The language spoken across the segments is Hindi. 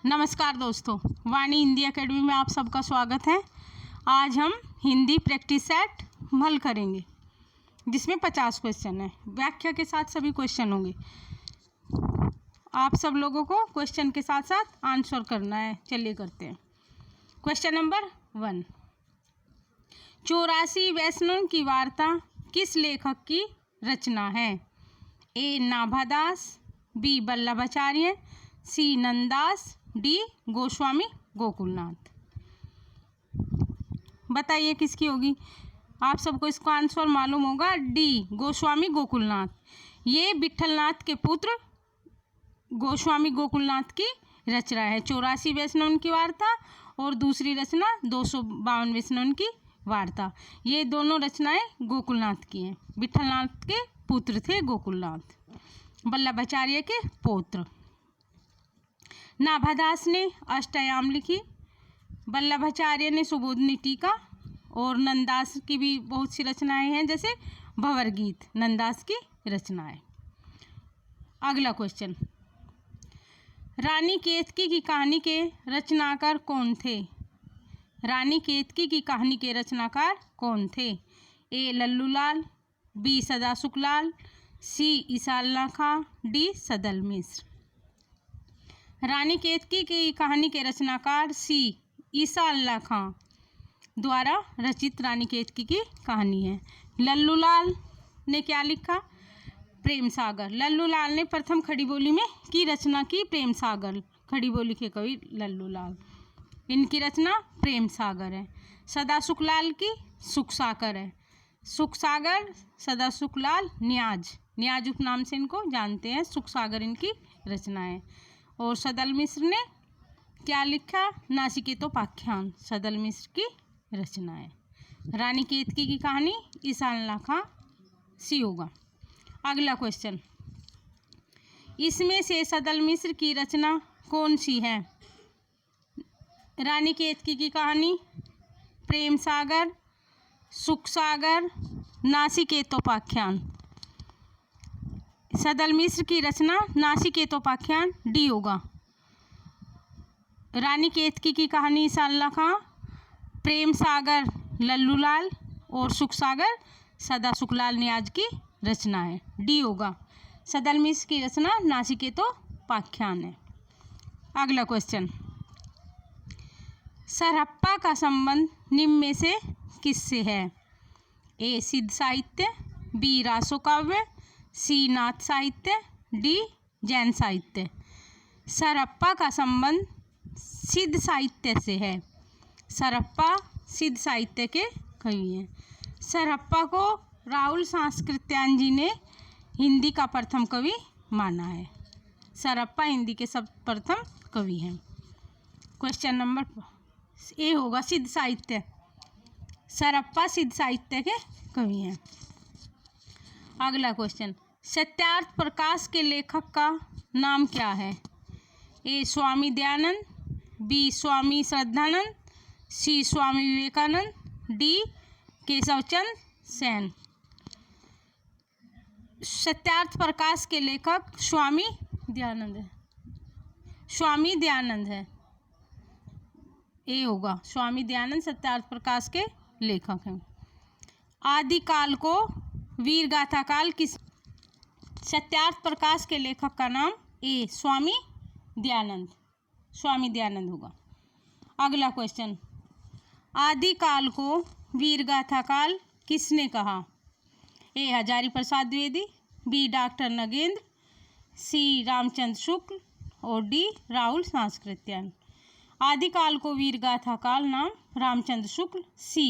नमस्कार दोस्तों, वाणी हिंदी एकेडमी में आप सबका स्वागत है। आज हम हिंदी प्रैक्टिस सेट हल करेंगे जिसमें 50 क्वेश्चन है। व्याख्या के साथ सभी क्वेश्चन होंगे। आप सब लोगों को क्वेश्चन के साथ साथ आंसर करना है। चलिए करते हैं। क्वेश्चन नंबर 1, 84 वैष्णव की वार्ता किस लेखक की रचना है? ए. नाभादास, बी. वल्लभाचार्य, सी. नंददास, डी. गोस्वामी गोकुलनाथ। बताइए किसकी होगी। आप सबको इसका आंसर मालूम होगा, डी. गोस्वामी गोकुलनाथ। ये विट्ठलनाथ के पुत्र गोस्वामी गोकुलनाथ की रचना है। 84 वैष्णव की वार्ता और दूसरी रचना 252 वैष्णव की वार्ता। ये दोनों रचनाएं गोकुलनाथ की हैं। विट्ठलनाथ के पुत्र थे गोकुलनाथ, वल्लभाचार्य के पौत्र। नाभादास ने अष्टयाम लिखी, वल्लभाचार्य ने सुबोधनी टीका और नंददास की भी बहुत सी रचनाएं हैं, जैसे भंवर गीत नंददास की रचनाएं। अगला क्वेश्चन, रानी केतकी की कहानी के रचनाकार कौन थे? रानी केतकी की कहानी के रचनाकार कौन थे? ए. लल्लूलाल, बी. सदा सुखलाल, सी. ईसाला खां, डी. सदल मिश्र। रानी केतकी की कहानी के रचनाकार सी. ईसाला खां द्वारा रचित रानी केतकी की कहानी है। लल्लूलाल ने क्या लिखा? प्रेम सागर। लल्लूलाल ने प्रथम खड़ी बोली में की रचना की, प्रेम सागर। खड़ी बोली के कवि लल्लूलाल, इनकी रचना प्रेम सागर है। सदा सुखलाल की सुख सागर है। सुख सागर, सदा सुखलाल, न्याज उपनाम से इनको जानते हैं। सुख सागर इनकी रचना है। और सदल मिश्र ने क्या लिखा? नासिकेतोपाख्यान सदल मिश्र की रचना है। रानी केतकी की कहानी ईसाला खां सी होगा। अगला क्वेश्चन, इसमें से सदल मिश्र की रचना कौन सी है? रानी केतकी की कहानी, प्रेम सागर, सुख सागर, नासिकेतोपाख्यान। सदल मिश्र की रचना नासिकेतोपाख्यान डी होगा। रानी केतकी की कहानी ईसाला खां, प्रेम सागर लल्लूलाल और सुख सागर सदा सुखलाल न्याज की रचना है, डी होगा। सदल मिश्र की रचना नासिकेतोपाख्यान है। अगला क्वेश्चन, सरहप्पा का संबंध निम्न में से किससे है? ए. सिद्ध साहित्य, बी. रासो काव्य, सी. नाथ साहित्य, डी. जैन साहित्य। सरहप्पा का संबंध सिद्ध साहित्य से है। सरहप्पा सिद्ध साहित्य के कवि हैं। सरहप्पा को राहुल सांस्कृत्यायन जी ने हिंदी का प्रथम कवि माना है। सरहप्पा हिंदी के सब प्रथम कवि हैं। क्वेश्चन नंबर ए होगा सिद्ध साहित्य। सरहप्पा सिद्ध साहित्य के कवि हैं। अगला क्वेश्चन, सत्यार्थ प्रकाश के लेखक का नाम क्या है? ए. स्वामी दयानंद, बी. स्वामी श्रद्धानंद, सी. स्वामी विवेकानंद, डी. केशवचंद सेन। सत्यार्थ प्रकाश के लेखक स्वामी दयानंद है। स्वामी दयानंद है, ए होगा। स्वामी दयानंद सत्यार्थ प्रकाश के लेखक हैं। आदिकाल को वीर गाथा काल किस? सत्यार्थ प्रकाश के लेखक का नाम ए. स्वामी दयानंद। स्वामी दयानंद होगा। अगला क्वेश्चन, आदिकाल को वीर गाथा काल किसने कहा? ए. हजारी प्रसाद द्विवेदी, बी. डॉक्टर नगेंद्र, सी. रामचंद्र शुक्ल और डी. राहुल सांस्कृत्यायन। आदिकाल को वीर गाथा काल नाम रामचंद्र शुक्ल, सी.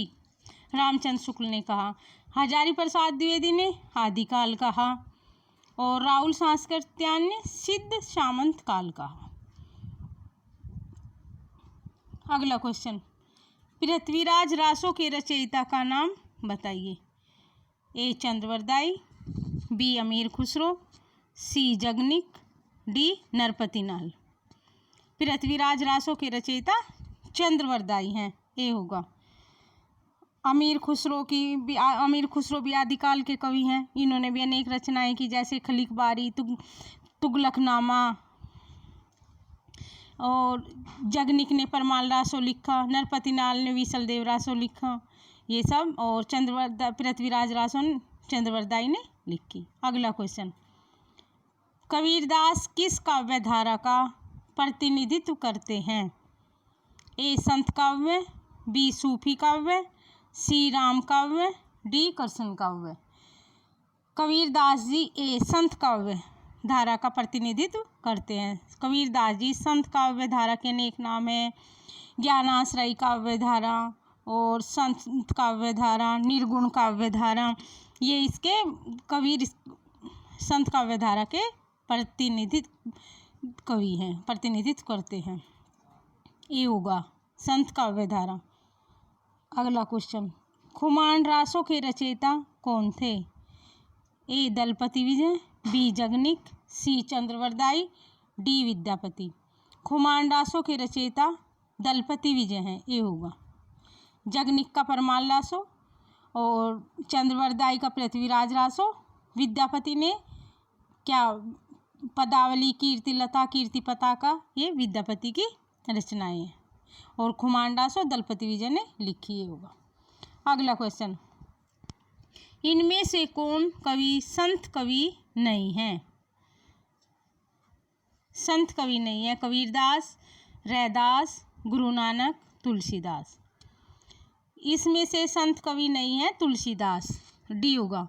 रामचंद्र शुक्ल ने कहा। हजारी प्रसाद द्विवेदी ने आदिकाल कहा और राहुल सांस्कृत्यायन ने सिद्ध सामंत काल कहा। अगला क्वेश्चन, पृथ्वीराज रासो के रचयिता का नाम बताइए। ए. चंद्रवरदाई, बी. अमीर खुसरो, सी. जगनिक, डी. नरपतिनाल। पृथ्वीराज रासो के रचयिता चंद्रवरदाई हैं, ए होगा। अमीर खुसरो भी आदिकाल के कवि हैं। इन्होंने भी अनेक रचनाएं की, जैसे खलीक बारी, तुगलकनामा, और जगनिक ने परमाल रासो लिखा, नरपतिनाल ने विशलदेव रासो लिखा, ये सब। और पृथ्वीराज रासो चंद्रवरदाई ने लिखी। अगला क्वेश्चन, कबीरदास किस काव्य धारा का प्रतिनिधित्व करते हैं? ए संत काव्य, बी सूफी काव्य, सी राम काव्य, डी कृष्ण काव्य। कबीरदास जी ए संत काव्य धारा का प्रतिनिधित्व करते हैं। कबीरदास जी संत काव्य धारा के अनेक नाम हैं, ज्ञानाश्रयी काव्य धारा और संत काव्य धारा, निर्गुण काव्य धारा। ये इसके कबीर संत काव्य धारा के प्रतिनिधित्व कवि हैं, प्रतिनिधित्व करते हैं। ये होगा संत काव्य धारा। अगला क्वेश्चन, खुमान रासों के रचयिता कौन थे? ए दलपति विजय, बी जगनिक, सी चंद्रवरदाई, डी विद्यापति। खुमान रासों के रचयिता दलपति विजय हैं, ये होगा। जगनिक का परमाल रासो और चंद्रवरदाई का पृथ्वीराज रासो। विद्यापति ने क्या पदावली, कीर्तिलता, कीर्ति पताका, ये विद्यापति की रचनाएं हैं। और खुमान रासो दलपति विजय ने लिखी है, होगा। अगला क्वेश्चन, इनमें से कौन कवि संत कवि नहीं है? संत कवि नहीं है कबीरदास, रैदास, गुरु नानक, तुलसीदास। इसमें से संत कवि नहीं है तुलसीदास, डी होगा।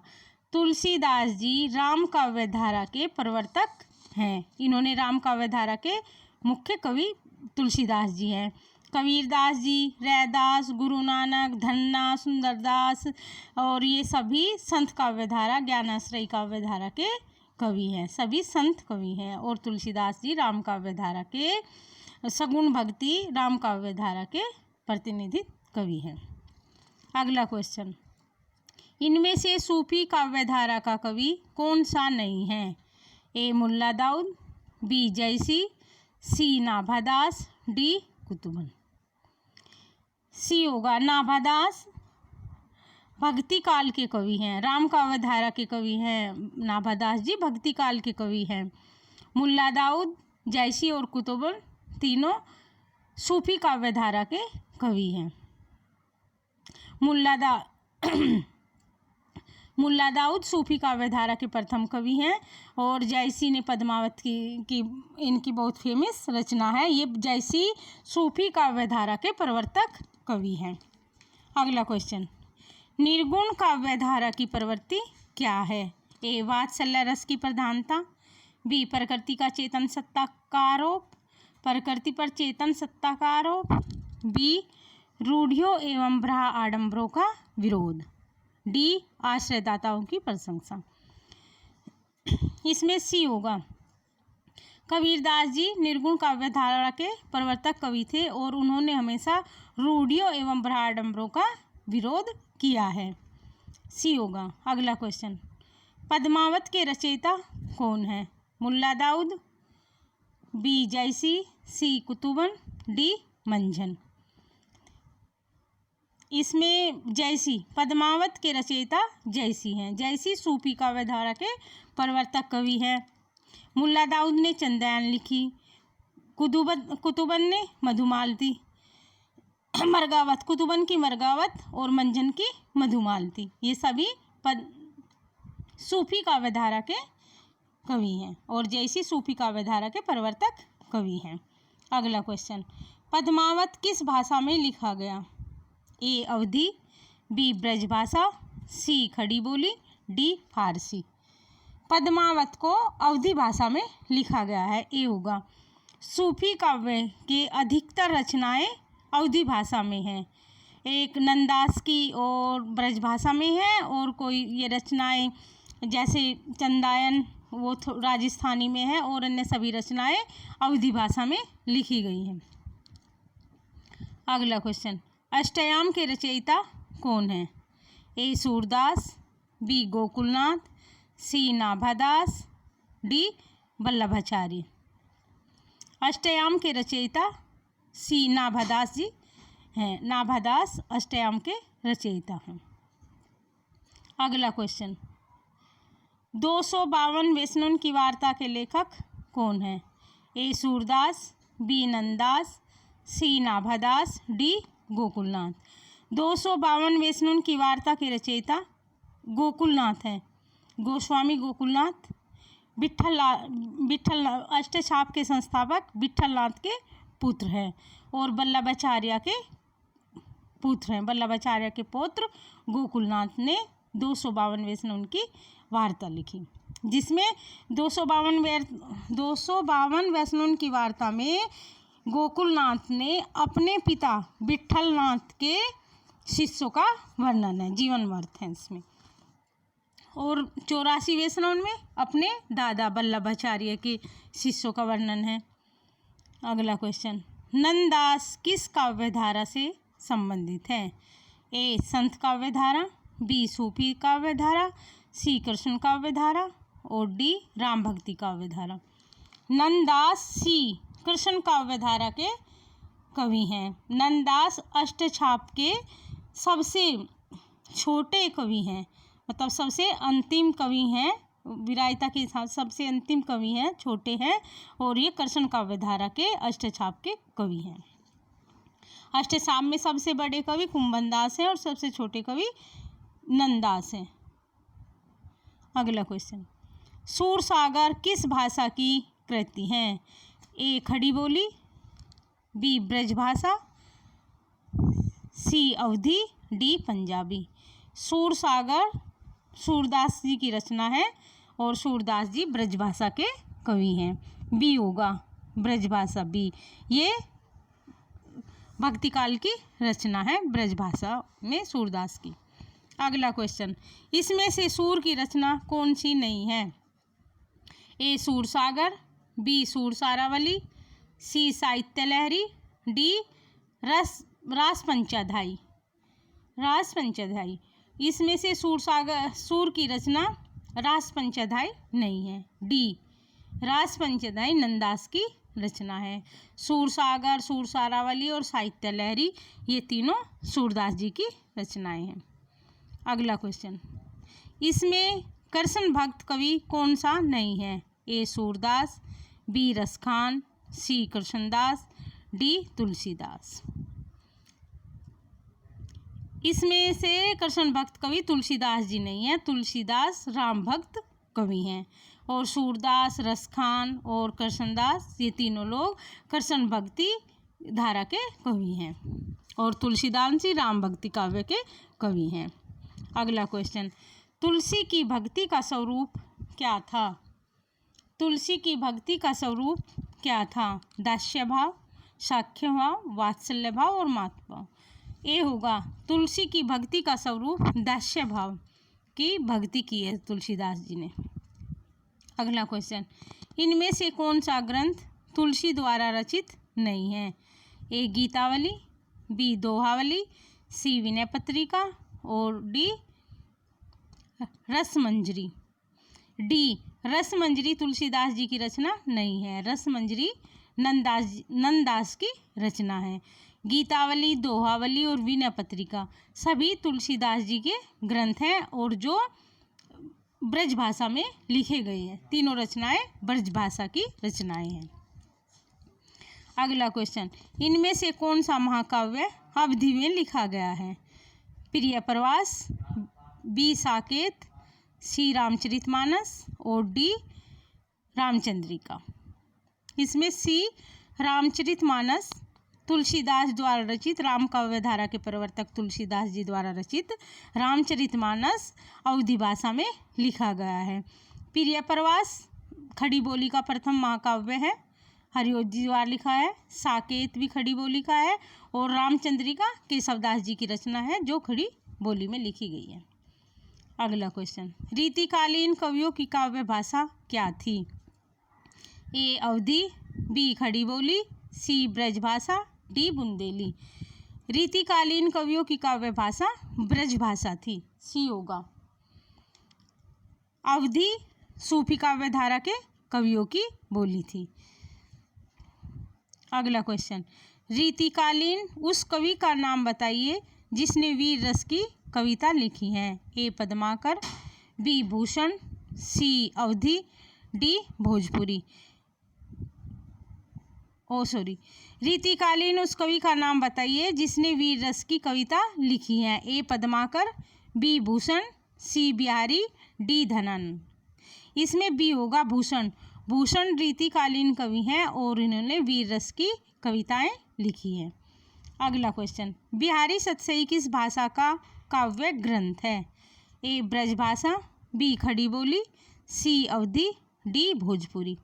तुलसीदास जी राम काव्य धारा के प्रवर्तक हैं। इन्होंने राम काव्य धारा के मुख्य कवि तुलसीदास जी हैं। कबीरदास जी, रैदास, गुरु नानक, धन्ना, सुंदरदास और ये सभी संत काव्य धारा, ज्ञानाश्रयी काव्य धारा के कवि हैं, सभी संत कवि हैं। और तुलसीदास जी राम काव्य धारा के, सगुण भक्ति राम काव्य धारा के प्रतिनिधि कवि हैं। अगला क्वेश्चन, इनमें से सूफी काव्य धारा का कवि कौन सा नहीं है? ए मुल्ला दाऊद, बी जयसी, सी नाभादास, डी कुतुबन। सी होगा नाभादास भक्ति काल के कवि हैं, राम काव्य धारा के कवि हैं। नाभादास जी भक्ति काल के कवि हैं। मुल्ला दाऊद, जयसी और कुतुबन तीनों सूफी काव्य धारा के कवि हैं। मुल्ला दाऊद सूफी काव्य धारा के प्रथम कवि हैं और जयसी ने पद्मावत की इनकी बहुत फेमस रचना है। ये जयसी सूफी काव्य धारा के प्रवर्तक कवि हैं। अगला क्वेश्चन, निर्गुण काव्य धारा की प्रवृत्ति क्या है? ए वात्सल्य रस की प्रधानता, बी प्रकृति का चेतन सत्ता का आरोप, प्रकृति पर चेतन सत्ता का आरोप, बी रूढ़ियों एवं भ्रह आडंबरों का विरोध, डी आश्रयदाताओं की प्रशंसा। इसमें सी होगा। कबीरदास जी निर्गुण काव्य धारा के प्रवर्तक कवि थे और उन्होंने हमेशा रूढ़ियों एवं भ्रह आडंबरों का विरोध किया है, सी होगा। अगला क्वेश्चन, पद्मावत के रचयिता कौन है? मुल्ला दाऊद, बी जयसी, सी कुतुबन, डी मंझन। इसमें जयसी, पद्मावत के रचयिता जयसी हैं। जयसी सूफी काव्य धारा के प्रवर्तक कवि हैं। मुल्ला दाऊद ने चंद्रयान लिखी, कुतुबन ने मधुमालती, मरगावत, कुतुबन की मरगावत और मंझन की मधुमालती, ये सभी सूफी काव्य धारा के कवि हैं और जयसी सूफी काव्य धारा के प्रवर्तक कवि हैं। अगला क्वेश्चन, पद्मावत किस भाषा में लिखा गया? ए अवधी, बी ब्रजभाषा, सी खड़ी बोली, डी फारसी। पद्मावत को अवधी भाषा में लिखा गया है, ए होगा। सूफी काव्य के अधिकतर रचनाएं अवधी भाषा में हैं। एक नंदास की और ब्रजभाषा में है और कोई ये रचनाएं जैसे चंदायन वो राजस्थानी में है और अन्य सभी रचनाएं अवधी भाषा में लिखी गई हैं। अगला क्वेश्चन, अष्टयाम के रचयिता कौन हैं? ए सूरदास, बी गोकुलनाथ, सी नाभादास, डी वल्लभाचार्य। अष्टयाम के रचयिता सी नाभादास जी हैं। नाभादास अष्टयाम के रचयिता हैं। अगला क्वेश्चन, 252 वैष्णव की वार्ता के लेखक कौन हैं? ए सूरदास, बी नंददास, सी नाभादास, डी गोकुलनाथ। 252 वैष्णव की वार्ता के रचयिता गोकुलनाथ हैं। गोस्वामी गोकुलनाथ विट्ठल अष्टछाप के संस्थापक विट्ठलनाथ के पुत्र हैं और वल्लभाचार्य के पुत्र हैं। वल्लभाचार्य के पुत्र गोकुलनाथ ने 252 वैष्णव की वार्ता लिखी, जिसमें 252 वैष्णव की वार्ता में गोकुलनाथ ने अपने पिता विट्ठलनाथ के शिष्यों का वर्णन है, जीवन वर्थ है इसमें। और 84 वैष्णव में अपने दादा वल्लभाचार्य के शिष्यों का वर्णन है। अगला क्वेश्चन, नंददास किस काव्यधारा से संबंधित है? ए संत काव्यधारा, बी सूफी काव्यधारा, सी कृष्ण काव्यधारा और डी राम भक्ति काव्यधारा। नंददास सी कृष्ण काव्यधारा के कवि हैं। नंददास अष्टछाप के सबसे छोटे कवि हैं, मतलब सबसे अंतिम कवि हैं, विरायता के साथ सबसे अंतिम कवि हैं, छोटे हैं, और ये कृष्ण काव्यधारा के अष्टछाप के कवि हैं। अष्टछाप में सबसे बड़े कवि कुंभनदास हैं और सबसे छोटे कवि नंददास हैं। अगला क्वेश्चन, सूरसागर किस भाषा की कृति है? ए खड़ी बोली, बी ब्रजभाषा, सी अवधी, डी पंजाबी। सूरसागर सूरदास जी की रचना है और सूरदास जी ब्रजभाषा के कवि हैं। बी होगा ब्रजभाषा, बी। ये भक्तिकाल की रचना है ब्रजभाषा में सूरदास की। अगला क्वेश्चन, इसमें से सूर की रचना कौन सी नहीं है? ए सूरसागर, बी सूरसारावली, सी साहित्य लहरी, डी रास पंचाध्यायी। इसमें से सूर की रचना रास पंचाध्यायी नहीं है। डी रास पंचाध्यायी नंददास की रचना है। सूरसागर, सूरसारावली और साहित्य लहरी ये तीनों सूरदास जी की रचनाएं हैं। अगला क्वेश्चन, इसमें कृष्ण भक्त कवि कौन सा नहीं है? ए सूरदास, बी रसखान, सी कृष्णदास, डी तुलसीदास। इसमें से कृष्ण भक्त कवि तुलसीदास जी नहीं है, तुलसीदास राम भक्त कवि हैं। और सूरदास, रसखान और कृष्णदास ये तीनों लोग कृष्ण भक्ति धारा के कवि हैं और तुलसीदास जी राम भक्ति काव्य के कवि हैं। अगला क्वेश्चन, तुलसी की भक्ति का स्वरूप क्या था? तुलसी की भक्ति का स्वरूप क्या था? दास्य भाव, साख्य भाव, वात्सल्य भाव और मातृ भाव। ए होगा तुलसी की भक्ति का स्वरूप दास्य भाव की भक्ति की है तुलसीदास जी ने। अगला क्वेश्चन, इनमें से कौन सा ग्रंथ तुलसी द्वारा रचित नहीं है? ए गीतावली, बी दोहावली, सी विनय पत्रिका और डी रसमंजरी। डी रसमंजरी तुलसीदास जी की रचना नहीं है। रसमंजरी नंददास की रचना है। गीतावली, दोहावली और विनय पत्रिका सभी तुलसीदास जी के ग्रंथ हैं और जो ब्रज भाषा में लिखे गए हैं। तीनों रचनाएं ब्रज भाषा की रचनाएं हैं। अगला क्वेश्चन, इनमें से कौन सा महाकाव्य अवधि में लिखा गया है? प्रिय प्रवास, बी साकेत, सी रामचरितमानस और डी रामचंद्रिका। इसमें सी रामचरितमानस तुलसीदास द्वारा रचित, राम काव्य धारा के प्रवर्तक तुलसीदास जी द्वारा रचित रामचरितमानस अवधि भाषा में लिखा गया है। प्रिय प्रवास खड़ी बोली का प्रथम महाकाव्य है, हरिओं जी द्वारा लिखा है। साकेत भी खड़ी बोली का है और रामचंद्रिका केशवदास जी की रचना है जो खड़ी बोली में लिखी गई है। अगला क्वेश्चन, रीतिकालीन कवियों की काव्य भाषा क्या थी? ए अवधी, बी खड़ी बोली, सी ब्रज भाषा, डी बुंदेली। रीतिकालीन कवियों की काव्य भाषा ब्रज भाषा थी, सी होगा। अवधी सूफी काव्य धारा के कवियों की बोली थी। अगला क्वेश्चन, रीतिकालीन उस कवि का नाम बताइए जिसने वीर रस की कविता लिखी है। ए पद्माकर, बी भूषण, सी अवधी, डी भोजपुरी। रीतिकालीन उस कवि का नाम बताइए जिसने वीर रस की कविता लिखी है। ए पद्माकर, बी भूषण, सी बिहारी, डी धनानंद। इसमें बी होगा भूषण। भूषण रीतिकालीन कवि हैं और इन्होंने वीर रस की कविताएं लिखी हैं। अगला क्वेश्चन, बिहारी सतसई किस भाषा का काव्य ग्रंथ है? ए ब्रजभाषा, बी खड़ी बोली, सी अवधी, डी भोजपुरी।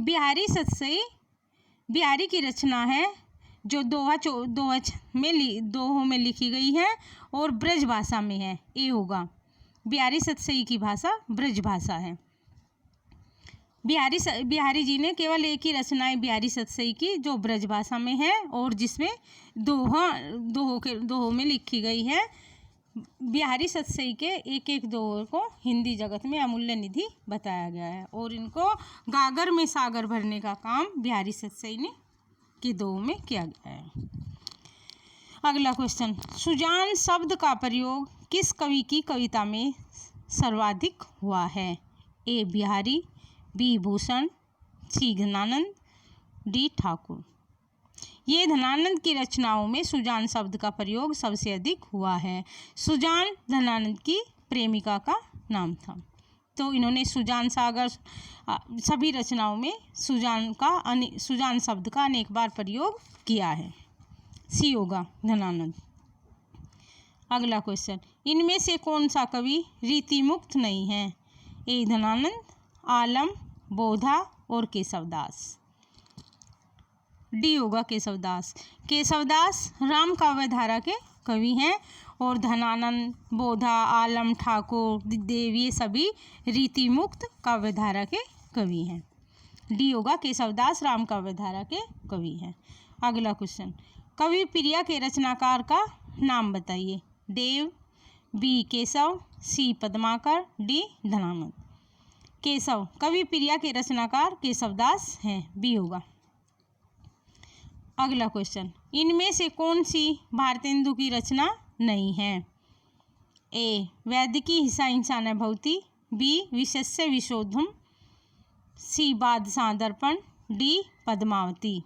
बिहारी सतसई बिहारी की रचना है जो दोहों में लिखी गई है और ब्रज भाषा में है। ए होगा, बिहारी सतसई की भाषा ब्रज भाषा है। बिहारी जी ने केवल एक ही रचना है बिहारी सतसई की जो ब्रज भाषा में है और जिसमें दोहों में लिखी गई है। बिहारी सतसई के एक एक दोहों को हिंदी जगत में अमूल्य निधि बताया गया है और इनको गागर में सागर भरने का काम बिहारी सतसई ने के दोहों में किया गया है। अगला क्वेश्चन, सुजान शब्द का प्रयोग किस कवि की कविता में सर्वाधिक हुआ है? ए बिहारी, बी भूषण, सी धनानंद, डी ठाकुर। ये धनानंद की रचनाओं में सुजान शब्द का प्रयोग सबसे अधिक हुआ है। सुजान धनानंद की प्रेमिका का नाम था, तो इन्होंने सुजान सागर सभी रचनाओं में सुजान शब्द का अनेक बार प्रयोग किया है। सी होगा धनानंद। अगला क्वेश्चन, इनमें से कौन सा कवि रीति मुक्त नहीं है? ए धनानंद, आलम, बोधा और केशवदास। डी होगा केशवदास। केशवदास राम काव्य धारा के कवि हैं और धनानंद, बोधा, आलम, ठाकुर, देव ये सभी रीति मुक्त काव्य धारा के कवि हैं। डी होगा केशवदास राम काव्य धारा के कवि हैं। अगला क्वेश्चन, कवि प्रिया के रचनाकार का नाम बताइए। देव, बी केशव, सी पद्माकर, डी धनानंद। केशव, कवि प्रिया के रचनाकार केशवदास हैं। बी होगा। अगला क्वेश्चन, इनमें से कौन सी भारतेंदु की रचना नहीं है? ए वैदिकी हिंसा हिंसा न भवती, बी विशस्य विशोधम, सी बादशाह दर्पण, डी पद्मावती।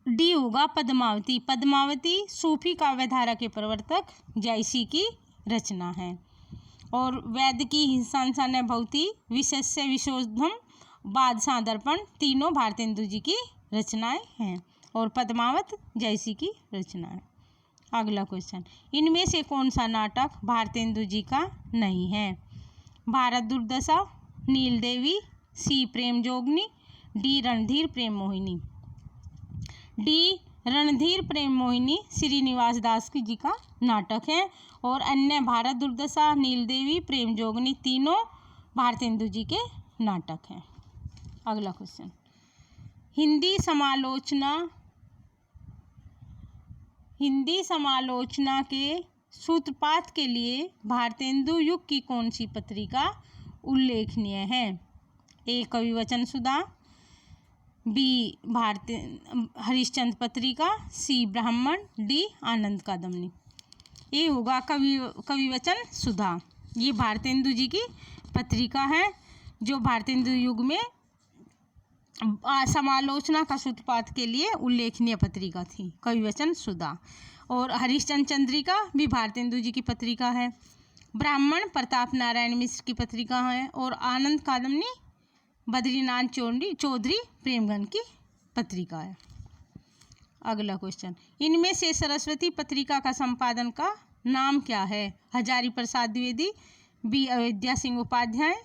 डी होगा पद्मावती। पद्मावती सूफी काव्यधारा के प्रवर्तक जायसी की रचना है और वैदिकी हिंसा हिंसा न भवती, विशस्य विशोधम, बादशाह दर्पण तीनों भारतेंदु जी की रचनाएं हैं और पद्मावत जैसी की रचना है। अगला क्वेश्चन, इनमें से कौन सा नाटक भारतेंदु जी का नहीं है? भारत दुर्दशा, नील देवी, सी प्रेम जोगनी, डी रणधीर प्रेम मोहिनी। डी रणधीर प्रेम मोहिनी श्रीनिवास दास जी का नाटक है और अन्य भारत दुर्दशा, नील देवी, प्रेम जोगनी तीनों भारतेंदु जी के नाटक हैं। अगला क्वेश्चन, हिंदी समालोचना के सूत्रपात के लिए भारतेंदु युग की कौन सी पत्रिका उल्लेखनीय है? ए कविवचन सुधा, बी हरिश्चंद्र पत्रिका, सी ब्राह्मण, डी आनंद कादम्बनी। ए होगा कविवचन सुधा। ये भारतेंदु जी की पत्रिका है जो भारतेंदु युग में समालोचना का सूत्रपात के लिए उल्लेखनीय पत्रिका थी, कविवचन सुधा। और हरिश्चंद्र चंद्रिका भी भारतेंदु जी की पत्रिका है। ब्राह्मण प्रताप नारायण मिश्र की पत्रिका है और आनंद कादम्बनी बद्रीनाथ चौधरी प्रेमगन की पत्रिका है। अगला क्वेश्चन, इनमें से सरस्वती पत्रिका का संपादन का नाम क्या है? हजारी प्रसाद द्विवेदी, बी अयोध्या सिंह उपाध्याय,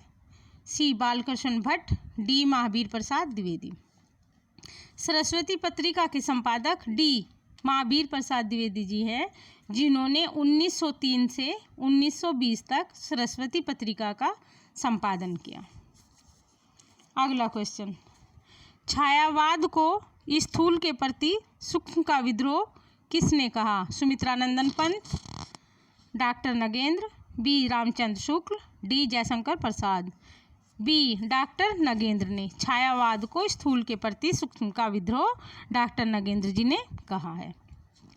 सी बालकृष्ण भट्ट, डी महावीर प्रसाद द्विवेदी। सरस्वती पत्रिका के संपादक डी महावीर प्रसाद द्विवेदी जी हैं जिन्होंने 1903 से 1920 तक सरस्वती पत्रिका का संपादन किया। अगला क्वेश्चन, छायावाद को स्थूल के प्रति सूक्ष्म का विद्रोह किसने कहा? Sumitranandan Pant, doctor Nagendra, B Ramchandra Shukla, D Jaishankar Prasad. B doctor Nagendra ने छायावाद को स्थूल के प्रति सूक्ष्म का विद्रोह डॉक्टर नगेंद्र जी ने कहा है।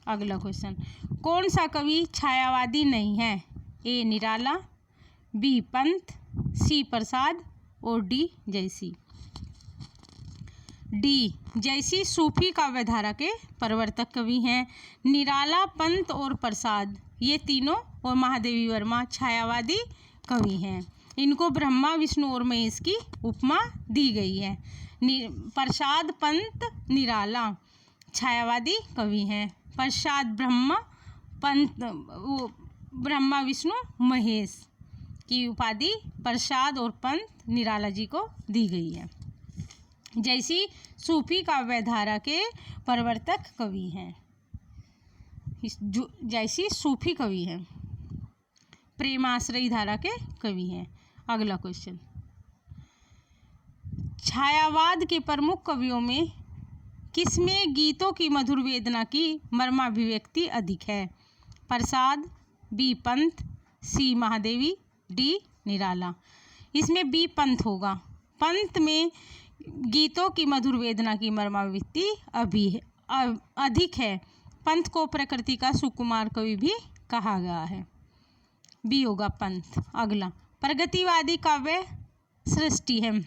अगला क्वेश्चन, कौन सा कवि छायावादी नहीं है? ए निराला, बी पंत, सी प्रसाद और डी जयसी। डी जैसी सूफी काव्यधारा के प्रवर्तक कवि हैं। निराला, पंत और प्रसाद ये तीनों और महादेवी वर्मा छायावादी कवि हैं। इनको ब्रह्मा, विष्णु और महेश की उपमा दी गई है। प्रसाद, पंत, निराला छायावादी कवि हैं। प्रसाद ब्रह्मा, पंत ब्रह्मा, विष्णु, महेश की उपाधि प्रसाद और पंत निराला जी को दी गई है। जैसी सूफी काव्यधारा के प्रवर्तक कवि हैं। जैसी सूफी कवि हैं, प्रेमाश्रयी धारा के कवि हैं। अगला क्वेश्चन, छायावाद के प्रमुख कवियों में किसमें गीतों की मधुर वेदना की मर्माभिव्यक्ति अधिक है? प्रसाद, बी पंत, सी महादेवी, डी निराला। इसमें बी पंत होगा। पंत में गीतों की मधुर वेदना की मर्माभिव्यक्ति अधिक है। पंत को प्रकृति का सुकुमार कवि भी कहा गया है। बी होगा पंत। अगला, प्रगतिवादी काव्य सृष्टि है।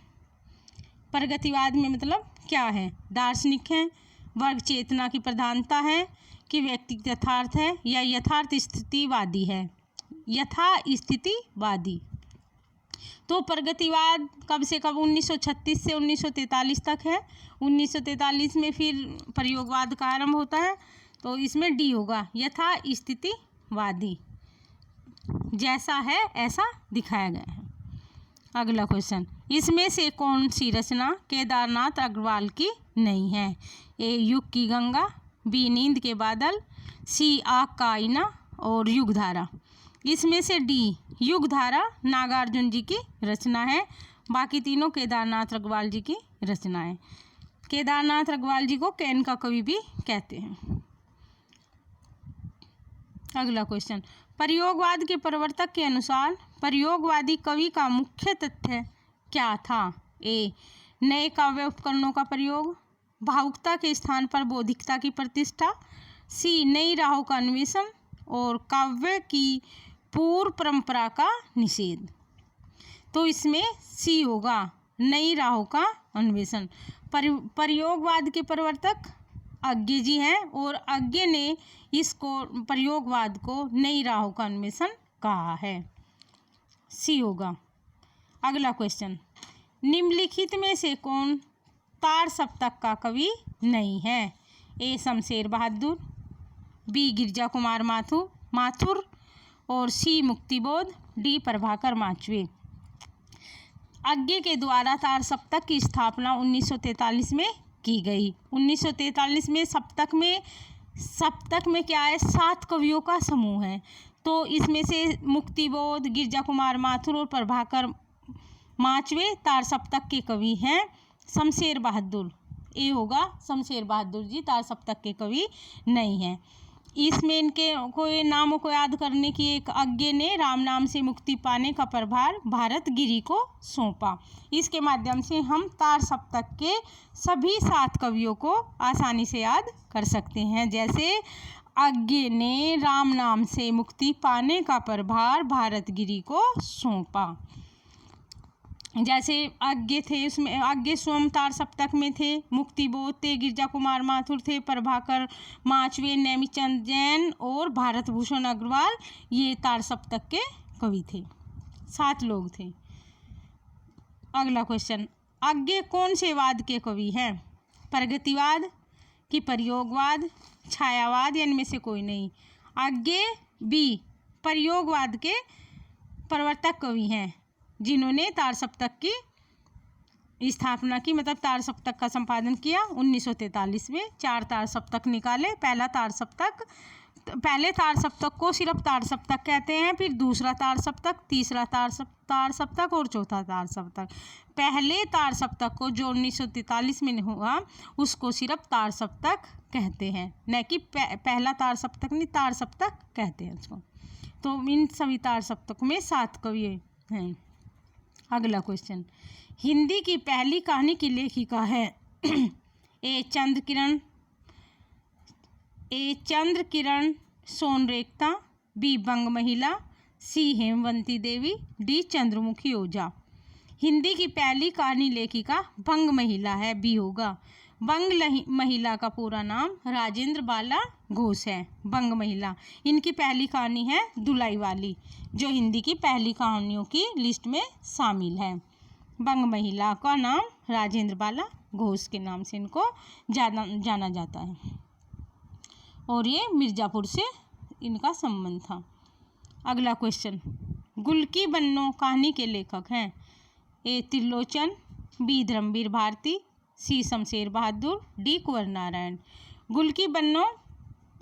प्रगतिवाद में मतलब क्या है? दार्शनिक है, वर्ग चेतना की प्रधानता है कि व्यक्तिगत यथार्थ है या यथार्थ स्थितिवादी है? यथास्थितिवादी। तो प्रगतिवाद कब से कब? 1936 से 1943 तक है। 1943 में फिर प्रयोगवाद का आरंभ होता है। तो इसमें डी होगा, यथास्थितिवादी। जैसा है ऐसा दिखाया गया है। अगला क्वेश्चन, इसमें से कौन सी रचना केदारनाथ अग्रवाल की नहीं है? ए युग की गंगा, बी नींद के बादल, सी आग का आईना और युगधारा। इसमें से डी युगधारा नागार्जुन जी की रचना है। बाकी तीनों केदारनाथ अग्रवाल जी की रचना है। केदारनाथ अग्रवाल जी को कैन का कवि भी कहते हैं। अगला क्वेश्चन, प्रयोगवाद के प्रवर्तक के अनुसार प्रयोगवादी कवि का मुख्य तथ्य क्या था? ए नए काव्य उपकरणों का प्रयोग, भावुकता के स्थान पर बौद्धिकता की प्रतिष्ठा, सी नई राहों का अन्वेषण और काव्य की पूर्व परंपरा का निषेध। तो इसमें सी होगा, नई राहों का अन्वेषण। प्रयोगवाद के प्रवर्तक अज्ञे जी हैं और अज्ञे ने इसको प्रयोगवाद को नई राहों का अन्वेषण कहा है। सी होगा। अगला क्वेश्चन, निम्नलिखित में से कौन तार सप्तक का कवि नहीं है? ए शमशेर बहादुर, बी गिरजा कुमार माथुर और सी मुक्तिबोध, डी प्रभाकर माचवे। अज्ञे के द्वारा तार सप्तक की स्थापना 1943 में की गई। 1943 में सप्तक में क्या है? 7 कवियों का समूह है। तो इसमें से मुक्तिबोध, गिरजा कुमार माथुर और प्रभाकर माचवे तार सप्तक के कवि हैं। शमशेर बहादुर, ए होगा, शमशेर बहादुर जी तार सप्तक के कवि नहीं हैं। इसमें इनके कोई नामों को याद करने की एक अज्ञे ने राम नाम से मुक्ति पाने का प्रभार भारत गिरी को सौंपा। इसके माध्यम से हम तार सप्तक के सभी 7 कवियों को आसानी से याद कर सकते हैं। जैसे अज्ञे ने राम नाम से मुक्ति पाने का प्रभार भारत गिरी को सौंपा। जैसे अज्ञे थे, उसमें अज्ञे स्वयं तार सप्तक में थे, मुक्तिबोध थे, गिरजा कुमार माथुर थे, प्रभाकर माचवे, नेमिचंद जैन और भारत भूषण अग्रवाल ये तार सप्तक के कवि थे। 7 लोग थे। अगला क्वेश्चन, अज्ञे कौन से वाद के कवि हैं? प्रगतिवाद कि प्रयोगवाद, छायावाद या इनमें से कोई नहीं? अज्ञे बी प्रयोगवाद के प्रवर्तक कवि हैं जिन्होंने तार सप्तक की स्थापना की, मतलब तार सप्तक का संपादन किया 1943 में। 4 तार सप्तक निकाले। पहले तार सप्तक को सिर्फ तार सप्तक कहते हैं, फिर दूसरा तार सप्तक, तीसरा तार सप्तक और चौथा तार सप्तक। पहले तार सप्तक को जो 1943 में हुआ उसको सिर्फ तार सप्तक कहते हैं, न कि पहला तार सप्तक नहीं, तार सप्तक कहते हैं उसको। तो इन सभी तार सप्तक में 7 कवि हैं। अगला क्वेश्चन, हिंदी की पहली कहानी की लेखिका है? ए चंद्र किरण सोनरेखता, बी बंग महिला, सी हेमवंती देवी, डी चंद्रमुखी ओझा। हिंदी की पहली कहानी लेखिका बंग महिला है, बी होगा। बंग महिला का पूरा नाम राजेंद्र बाला घोष है। बंग महिला, इनकी पहली कहानी है दुलाई वाली, जो हिंदी की पहली कहानियों की लिस्ट में शामिल है। बंग महिला का नाम राजेंद्र बाला घोष के नाम से इनको जाना जाता है और ये मिर्ज़ापुर से इनका संबंध था। अगला क्वेश्चन, गुल की बन्नो कहानी के लेखक हैं? ए त्रिलोचन, बी धर्मवीर भारती, सी शमशेर बहादुर, डी कुंवर नारायण। गुल की बन्नो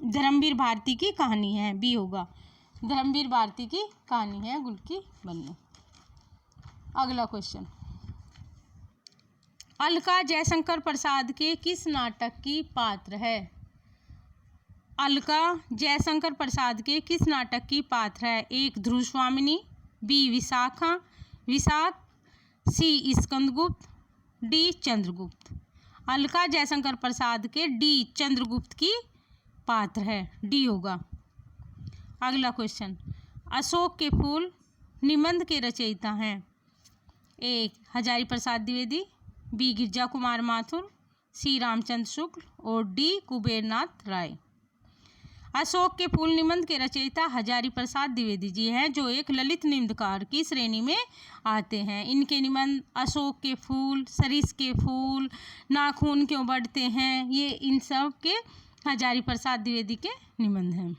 धर्मवीर भारती की कहानी है, बी होगा। धर्मवीर भारती की कहानी है गुल की बन्नो। अगला क्वेश्चन, अलका जयशंकर प्रसाद के किस नाटक की पात्र है? अलका जयशंकर प्रसाद के किस नाटक की पात्र है? एक ध्रुव स्वामिनी, बी विशाख, सी स्कंदगुप्त, डी चंद्रगुप्त। अलका जयशंकर प्रसाद के डी चंद्रगुप्त की पात्र है, डी होगा। अगला क्वेश्चन, अशोक के फूल निबंध के रचयिता हैं? ए हजारी प्रसाद द्विवेदी, बी गिरजा कुमार माथुर, सी रामचंद्र शुक्ल और डी कुबेरनाथ राय। अशोक के फूल निबंध के रचयिता हजारी प्रसाद द्विवेदी जी हैं, जो एक ललित निबंधकार की श्रेणी में आते हैं। इनके निबंध अशोक के फूल, सरिस के फूल, नाखून क्यों बढ़ते हैं, ये इन सब के हजारी प्रसाद द्विवेदी के निबंध हैं।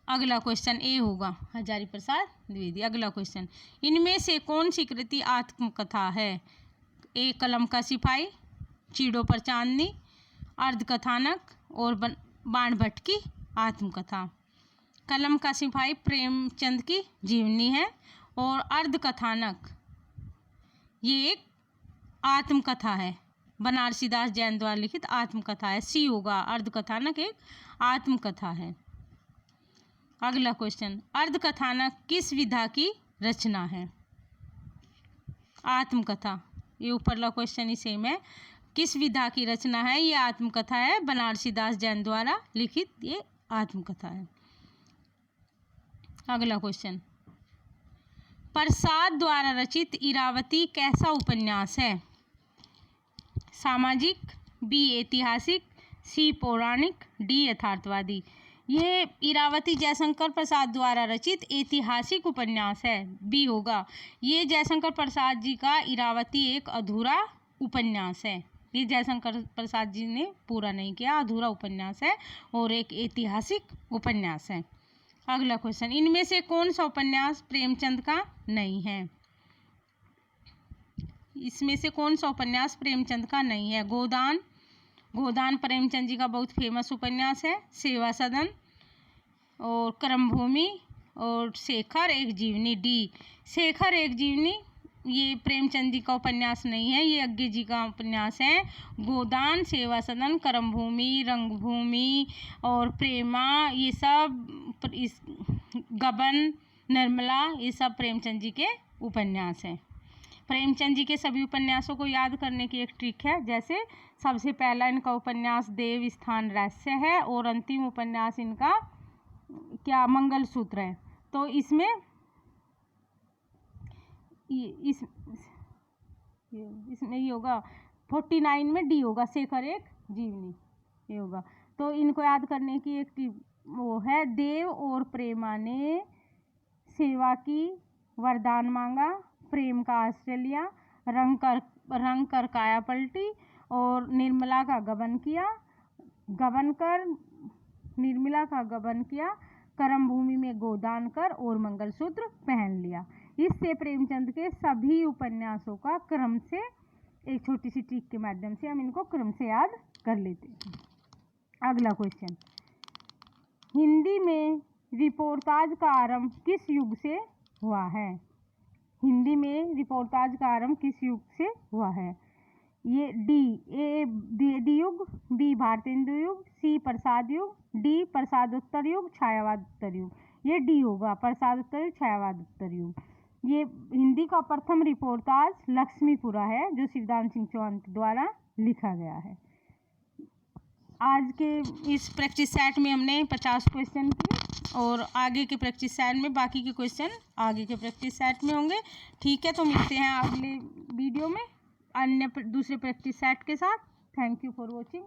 अगला क्वेश्चन ए होगा, हजारी प्रसाद द्विवेदी। अगला क्वेश्चन, इनमें से कौन सी कृति आत्मकथा है? ए कलम का सिपाही, चीड़ों पर चांदनी, अर्धकथानक और बाण भट्ट की आत्मकथा। कलम का सिपाही प्रेमचंद की जीवनी है और अर्धकथानक ये एक आत्मकथा है, बनारसी दास जैन द्वारा लिखित आत्मकथा है, सी होगा। अर्धकथानक एक आत्मकथा है। अगला क्वेश्चन, अर्धकथानक किस विधा की रचना है? आत्मकथा, ये ऊपरला क्वेश्चन ही सेम है। किस विधा की रचना है? ये आत्मकथा है, बनारसी दास जैन द्वारा लिखित ये आत्मकथा है। अगला क्वेश्चन, प्रसाद द्वारा रचित इरावती कैसा उपन्यास है? सामाजिक, बी ऐतिहासिक, सी पौराणिक, डी यथार्थवादी। ये इरावती जयशंकर प्रसाद द्वारा रचित ऐतिहासिक उपन्यास है, बी होगा। ये जयशंकर प्रसाद जी का इरावती एक अधूरा उपन्यास है, ये जयशंकर प्रसाद जी ने पूरा नहीं किया, अधूरा उपन्यास है और एक ऐतिहासिक उपन्यास है। अगला क्वेश्चन, इनमें से कौन सा उपन्यास प्रेमचंद का नहीं है? इसमें से कौन सा उपन्यास प्रेमचंद का नहीं है? गोदान, गोदान प्रेमचंद जी का बहुत फेमस उपन्यास है। सेवा सदन और कर्मभूमि और शेखर एक जीवनी, डी। शेखर एक जीवनी ये प्रेमचंद जी का उपन्यास नहीं है, ये अज्ञे जी का उपन्यास है। गोदान, सेवा सदन, कर्मभूमि, रंगभूमि और प्रेमा, ये सब इस गबन, निर्मला, ये सब प्रेमचंद जी के उपन्यास हैं। प्रेमचंद जी के सभी उपन्यासों को याद करने की एक ट्रिक है, जैसे सबसे पहला इनका उपन्यास देव स्थान रहस्य है और अंतिम उपन्यास इनका क्या मंगलसूत्र है। तो इसमें ये होगा 49 में डी होगा, शेखर एक जीवनी, ये होगा। तो इनको याद करने की एक वो है, देव और प्रेमा ने सेवा की, वरदान मांगा, प्रेम का आश्रय, रंग कर काया पलटी और निर्मला का गबन किया, निर्मला का गबन किया, कर्म भूमि में गोदान कर और मंगलसूत्र पहन लिया। इससे प्रेमचंद के सभी उपन्यासों का क्रम से, एक छोटी सी ट्रिक के माध्यम से हम इनको क्रम से याद कर लेते हैं। अगला क्वेश्चन, हिंदी में रिपोर्टाज का आरंभ किस युग से हुआ है? हिंदी में रिपोर्टाज का आरंभ किस युग से हुआ है? ये डी युग, बी भारतेंदु युग, सी प्रसाद युग, डी प्रसादोत्तर युग, छायावादोत्तर युग। ये डी होगा, प्रसादोत्तर युग, छायावादोत्तर युग। ये हिंदी का प्रथम रिपोर्टाज लक्ष्मीपुरा है, जो शिवदान सिंह चौहान द्वारा लिखा गया है। आज के इस प्रैक्टिस सेट में हमने 50 क्वेश्चन किए। और आगे के प्रैक्टिस सेट में बाकी के क्वेश्चन आगे के प्रैक्टिस सेट में होंगे। ठीक है, तो मिलते हैं अगले वीडियो में अन्य दूसरे प्रैक्टिस सेट के साथ। Thank you for watching.